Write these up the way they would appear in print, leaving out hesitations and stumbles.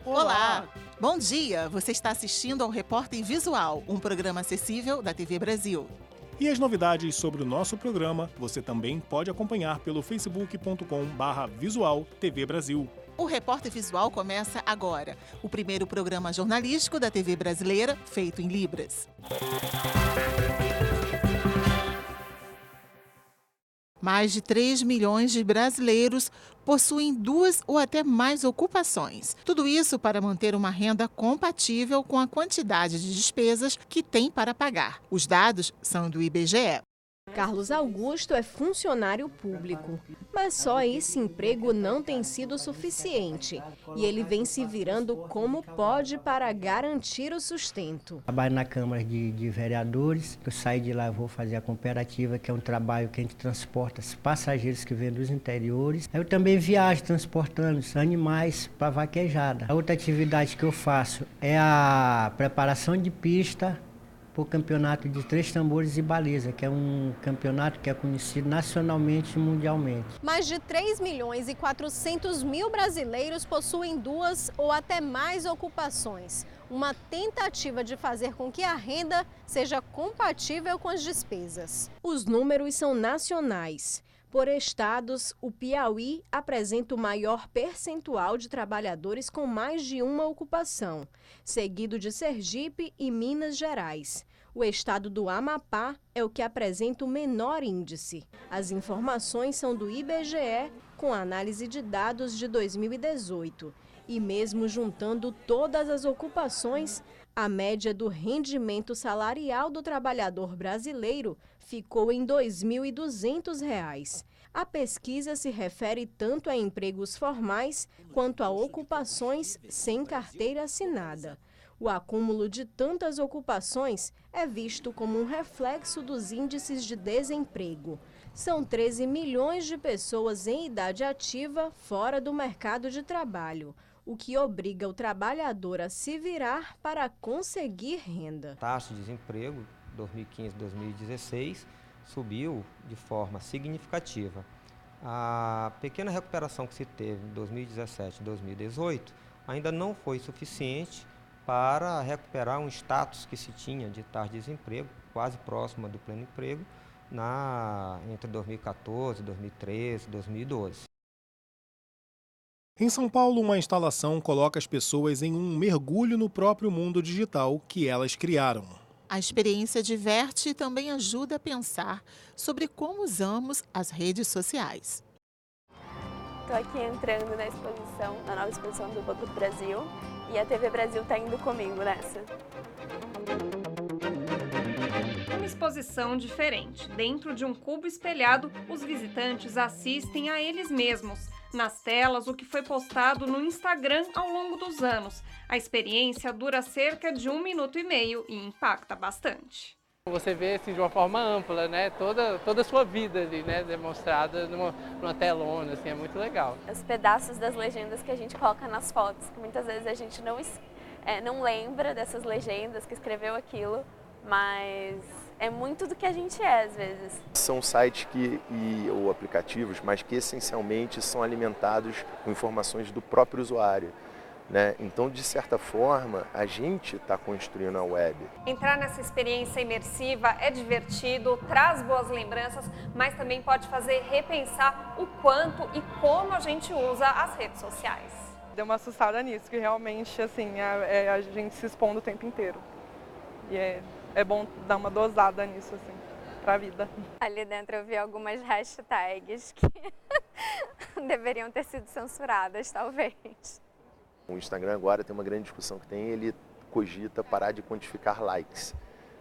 Olá! Bom dia! Você está assistindo ao Repórter Visual, um programa acessível da TV Brasil. E as novidades sobre o nosso programa você também pode acompanhar pelo facebook.com/visual TV Brasil. O Repórter Visual começa agora, o primeiro programa jornalístico da TV brasileira feito em Libras. Mais de 3 milhões de brasileiros possuem 2 ou até mais ocupações. Tudo isso para manter uma renda compatível com a quantidade de despesas que tem para pagar. Os dados são do IBGE. Carlos Augusto é funcionário público, mas só esse emprego não tem sido suficiente e ele vem se virando como pode para garantir o sustento. Trabalho na Câmara de Vereadores, eu saí de lá, vou fazer a cooperativa, que é um trabalho que a gente transporta os passageiros que vêm dos interiores. Eu também viajo transportando os animais para vaquejada. A outra atividade que eu faço é a preparação de pista para o campeonato de 3 tambores e baliza, que é um campeonato que é conhecido nacionalmente e mundialmente. Mais de 3 milhões e 400 mil brasileiros possuem 2 ou até mais ocupações. Uma tentativa de fazer com que a renda seja compatível com as despesas. Os números são nacionais. Por estados, o Piauí apresenta o maior percentual de trabalhadores com mais de uma ocupação, seguido de Sergipe e Minas Gerais. O estado do Amapá é o que apresenta o menor índice. As informações são do IBGE, com análise de dados de 2018. E mesmo juntando todas as ocupações, a média do rendimento salarial do trabalhador brasileiro ficou em R$ 2.200. A pesquisa se refere tanto a empregos formais quanto a ocupações sem carteira assinada. O acúmulo de tantas ocupações é visto como um reflexo dos índices de desemprego. São 13 milhões de pessoas em idade ativa fora do mercado de trabalho, o que obriga o trabalhador a se virar para conseguir renda. A taxa de desemprego 2015-2016 subiu de forma significativa. A pequena recuperação que se teve em 2017 e 2018 ainda não foi suficiente para recuperar um status que se tinha de taxa de desemprego, quase próxima do pleno emprego, entre 2014, 2013 e 2012. Em São Paulo, uma instalação coloca as pessoas em um mergulho no próprio mundo digital que elas criaram. A experiência diverte e também ajuda a pensar sobre como usamos as redes sociais. Estou aqui entrando na nova exposição do Banco do Brasil, e a TV Brasil está indo comigo nessa. Uma exposição diferente. Dentro de um cubo espelhado, os visitantes assistem a eles mesmos. Nas telas, o que foi postado no Instagram ao longo dos anos. A experiência dura cerca de 1 minuto e meio e impacta bastante. Você vê assim, de uma forma ampla, né, toda a sua vida ali, né, demonstrada numa telona, assim, é muito legal. Os pedaços das legendas que a gente coloca nas fotos, que muitas vezes a gente não lembra dessas legendas, que escreveu aquilo, mas é muito do que a gente é, às vezes. São sites ou aplicativos, mas que essencialmente são alimentados com informações do próprio usuário, né? Então, de certa forma, a gente está construindo a web. Entrar nessa experiência imersiva é divertido, traz boas lembranças, mas também pode fazer repensar o quanto e como a gente usa as redes sociais. Deu uma assustada nisso, que realmente assim, a gente se expondo o tempo inteiro. E é bom dar uma dosada nisso, assim, pra vida. Ali dentro eu vi algumas hashtags que deveriam ter sido censuradas, talvez. O Instagram agora tem uma grande discussão que ele cogita parar de quantificar likes,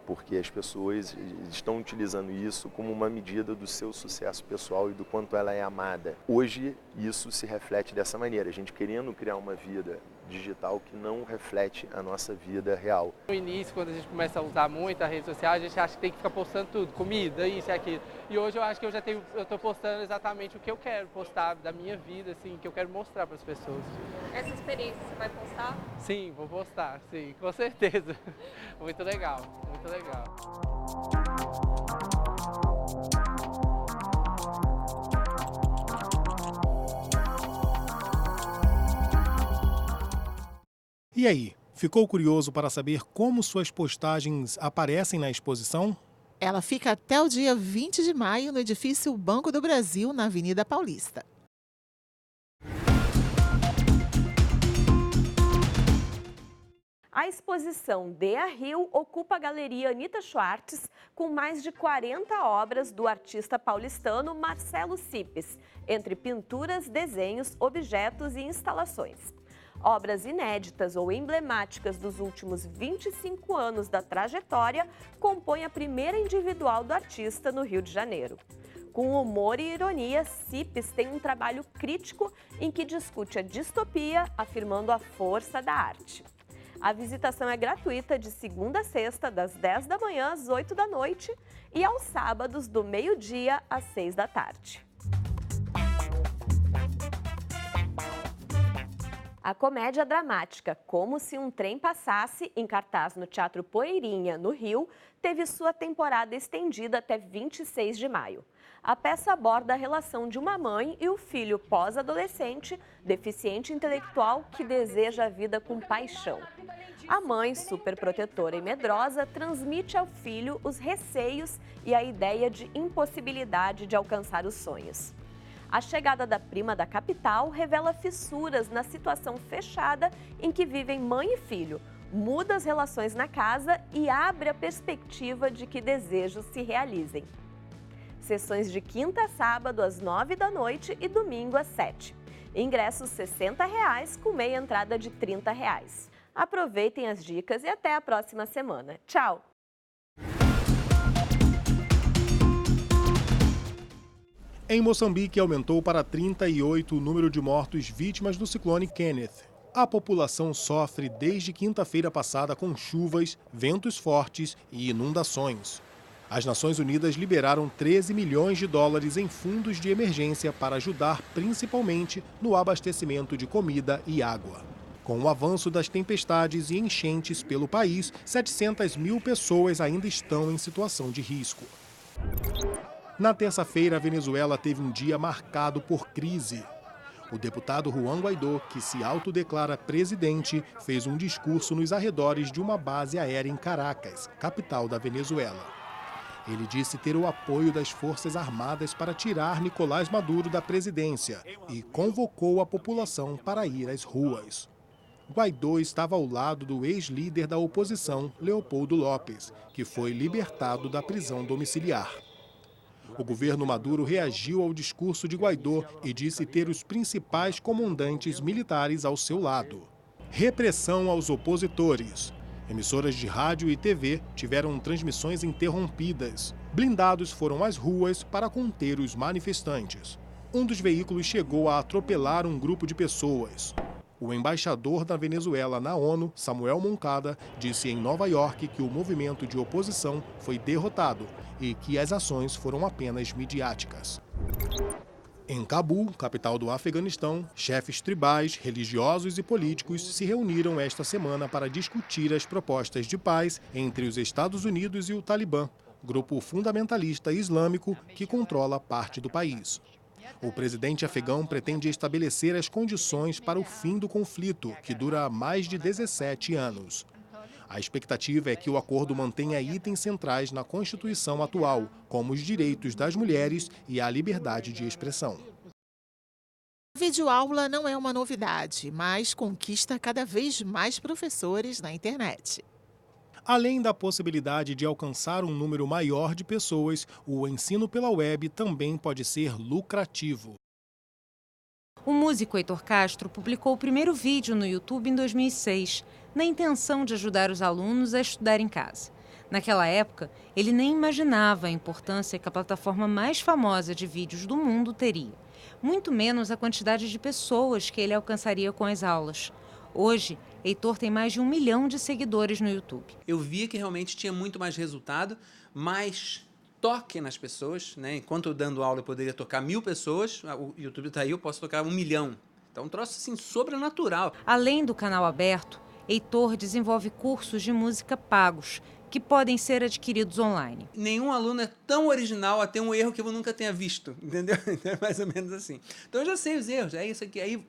porque as pessoas estão utilizando isso como uma medida do seu sucesso pessoal e do quanto ela é amada. Hoje isso se reflete dessa maneira, a gente querendo criar uma vida digital que não reflete a nossa vida real. No início, quando a gente começa a usar muito a rede social, a gente acha que tem que ficar postando tudo, comida, isso e aquilo. E hoje eu acho que eu estou postando exatamente o que eu quero postar da minha vida, assim, que eu quero mostrar para as pessoas. Essa experiência você vai postar? Sim, vou postar, sim, com certeza. Muito legal, muito legal. E aí, ficou curioso para saber como suas postagens aparecem na exposição? Ela fica até o dia 20 de maio no edifício Banco do Brasil, na Avenida Paulista. A exposição Dea Rio ocupa a Galeria Anita Schwartz, com mais de 40 obras do artista paulistano Marcelo Cipes, entre pinturas, desenhos, objetos e instalações. Obras inéditas ou emblemáticas dos últimos 25 anos da trajetória compõem a primeira individual do artista no Rio de Janeiro. Com humor e ironia, Cipes tem um trabalho crítico em que discute a distopia, afirmando a força da arte. A visitação é gratuita de segunda a sexta, das 10 da manhã às 8 da noite e aos sábados, do meio-dia às 6 da tarde. A comédia dramática Como se um Trem Passasse, em cartaz no Teatro Poeirinha, no Rio, teve sua temporada estendida até 26 de maio. A peça aborda a relação de uma mãe e o filho pós-adolescente, deficiente intelectual, que deseja a vida com paixão. A mãe, superprotetora e medrosa, transmite ao filho os receios e a ideia de impossibilidade de alcançar os sonhos. A chegada da prima da capital revela fissuras na situação fechada em que vivem mãe e filho, muda as relações na casa e abre a perspectiva de que desejos se realizem. Sessões de quinta a sábado às 9 da noite e domingo às 7. Ingressos R$ 60,00 com meia entrada de R$ 30,00. Aproveitem as dicas e até a próxima semana. Tchau! Em Moçambique, aumentou para 38 o número de mortos vítimas do ciclone Kenneth. A população sofre desde quinta-feira passada com chuvas, ventos fortes e inundações. As Nações Unidas liberaram 13 milhões de dólares em fundos de emergência para ajudar principalmente no abastecimento de comida e água. Com o avanço das tempestades e enchentes pelo país, 700 mil pessoas ainda estão em situação de risco. Na terça-feira, a Venezuela teve um dia marcado por crise. O deputado Juan Guaidó, que se autodeclara presidente, fez um discurso nos arredores de uma base aérea em Caracas, capital da Venezuela. Ele disse ter o apoio das Forças Armadas para tirar Nicolás Maduro da presidência e convocou a população para ir às ruas. Guaidó estava ao lado do ex-líder da oposição, Leopoldo López, que foi libertado da prisão domiciliar. O governo Maduro reagiu ao discurso de Guaidó e disse ter os principais comandantes militares ao seu lado. Repressão aos opositores. Emissoras de rádio e TV tiveram transmissões interrompidas. Blindados foram às ruas para conter os manifestantes. Um dos veículos chegou a atropelar um grupo de pessoas. O embaixador da Venezuela na ONU, Samuel Moncada, disse em Nova York que o movimento de oposição foi derrotado e que as ações foram apenas midiáticas. Em Cabul, capital do Afeganistão, chefes tribais, religiosos e políticos se reuniram esta semana para discutir as propostas de paz entre os Estados Unidos e o Talibã, grupo fundamentalista islâmico que controla parte do país. O presidente afegão pretende estabelecer as condições para o fim do conflito, que dura há mais de 17 anos. A expectativa é que o acordo mantenha itens centrais na Constituição atual, como os direitos das mulheres e a liberdade de expressão. A videoaula não é uma novidade, mas conquista cada vez mais professores na internet. Além da possibilidade de alcançar um número maior de pessoas, o ensino pela web também pode ser lucrativo. O músico Heitor Castro publicou o primeiro vídeo no YouTube em 2006, na intenção de ajudar os alunos a estudar em casa. Naquela época, ele nem imaginava a importância que a plataforma mais famosa de vídeos do mundo teria, muito menos a quantidade de pessoas que ele alcançaria com as aulas. Hoje, Heitor tem mais de 1 milhão de seguidores no YouTube. Eu via que realmente tinha muito mais resultado, mais toque nas pessoas, né? Enquanto eu dando aula eu poderia tocar 1.000 pessoas, o YouTube está aí, eu posso tocar 1 milhão. Então um troço assim sobrenatural. Além do canal aberto, Heitor desenvolve cursos de música pagos, que podem ser adquiridos online. Nenhum aluno é tão original a ter um erro que eu nunca tenha visto, entendeu? É mais ou menos assim. Então eu já sei os erros, é isso aqui. Aí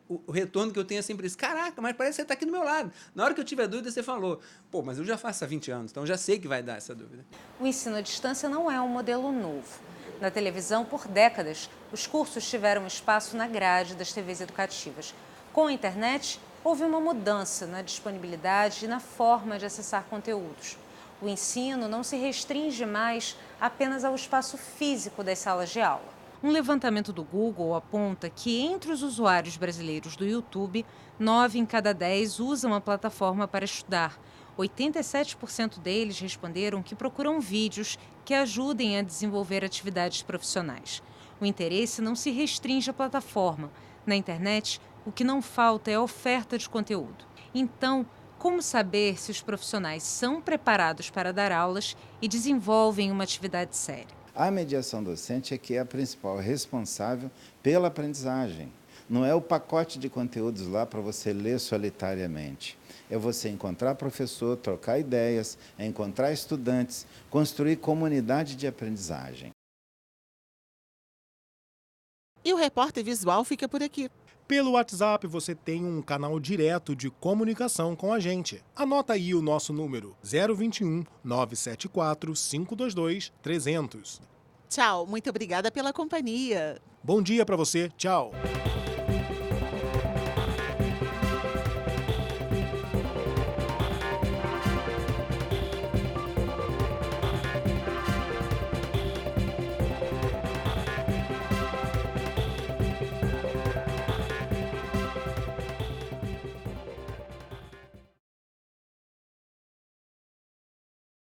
o retorno que eu tenho é sempre isso. Caraca, mas parece que você está aqui do meu lado. Na hora que eu tiver dúvida, você falou. Pô, mas eu já faço há 20 anos, então eu já sei que vai dar essa dúvida. O ensino à distância não é um modelo novo. Na televisão, por décadas, os cursos tiveram espaço na grade das TVs educativas. Com a internet, houve uma mudança na disponibilidade e na forma de acessar conteúdos. O ensino não se restringe mais apenas ao espaço físico das salas de aula. Um levantamento do Google aponta que, entre os usuários brasileiros do YouTube, 9 em cada 10 usam a plataforma para estudar. 87% deles responderam que procuram vídeos que ajudem a desenvolver atividades profissionais. O interesse não se restringe à plataforma. Na internet, o que não falta é a oferta de conteúdo. Então, como saber se os profissionais são preparados para dar aulas e desenvolvem uma atividade séria? A mediação docente é que é a principal responsável pela aprendizagem. Não é o pacote de conteúdos lá para você ler solitariamente. É você encontrar professor, trocar ideias, é encontrar estudantes, construir comunidade de aprendizagem. E o Repórter Visual fica por aqui. Pelo WhatsApp você tem um canal direto de comunicação com a gente. Anota aí o nosso número: 021 974 522 300. Tchau, muito obrigada pela companhia. Bom dia para você, tchau.